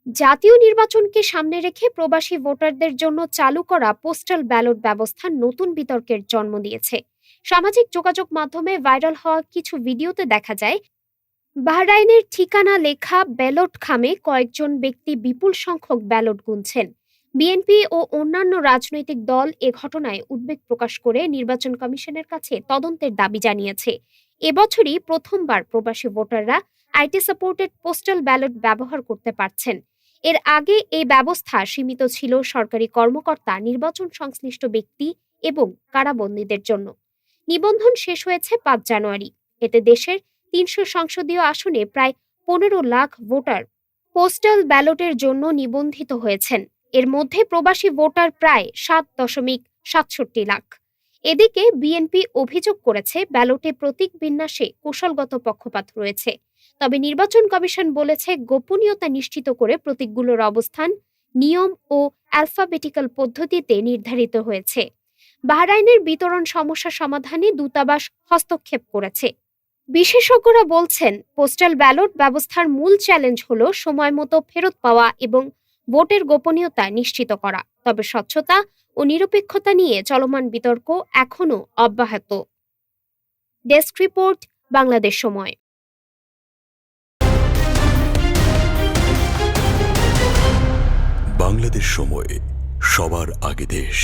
জাতীয় নির্বাচনকে সামনে রেখে প্রবাসী ভোটারদের জন্য চালু করা পোস্টাল ব্যালট ব্যবস্থা নতুন বিতর্কের জন্ম দিয়েছে। সামাজিক যোগাযোগ মাধ্যমে ভাইরাল হওয়া কিছু ভিডিওতে দেখা যায় বাহরাইনের ঠিকানা লেখা ব্যালট খামে কয়েকজন ব্যক্তি বিপুল সংখ্যক ব্যালট গুনছেন। বিএনপি ও অন্যান্য রাজনৈতিক দল এ ঘটনায় উদ্বেগ প্রকাশ করে নির্বাচন কমিশনের কাছে তদন্তের দাবি জানিয়েছে। এবছরই প্রথমবার প্রবাসী ভোটাররা আইটি সাপোর্টেড পোস্টাল ব্যালট ব্যবহার করতে পারছেন। এর আগে এই ব্যবস্থা সীমিত ছিল সরকারি কর্মকর্তা, নির্বাচন সংশ্লিষ্ট ব্যক্তি এবং কারাবন্দীদের জন্য। নিবন্ধন শেষ হয়েছে ৫ জানুয়ারি। এতে দেশের ৩০০ সংসদীয় আসনে প্রায় ১৫ লাখ ভোটার পোস্টাল ব্যালটের জন্য নিবন্ধিত হয়েছেন। এর মধ্যে প্রবাসী ভোটার প্রায় ৭.৬৭ লাখ। এদিকে বিএনপি অভিযোগ করেছে ব্যালটে প্রতীক বিন্যাসে কৌশলগত পক্ষপাত রয়েছে। তবে নির্বাচন কমিশন বলেছে গোপনীয়তা নিশ্চিত করে প্রতীকগুলোর অবস্থান নিয়ম ও অ্যালফাবেটিক্যাল পদ্ধতিতে নির্ধারিত হয়েছে। বাহরাইনের বিতরণ সমস্যা সমাধানে দূতাবাস হস্তক্ষেপ করেছে। বিশেষজ্ঞরা বলছেন পোস্টাল ব্যালট ব্যবস্থার মূল চ্যালেঞ্জ হলো সময় মতো ফেরত পাওয়া এবং ভোটের গোপনীয়তা নিশ্চিত করা। তবে স্বচ্ছতা ও নিরপেক্ষতা নিয়ে চলমান বিতর্ক এখনো অব্যাহত। ডেস্ক রিপোর্ট, বাংলাদেশ সময়। বাংলাদেশ সময়, সবার আগে দেশ।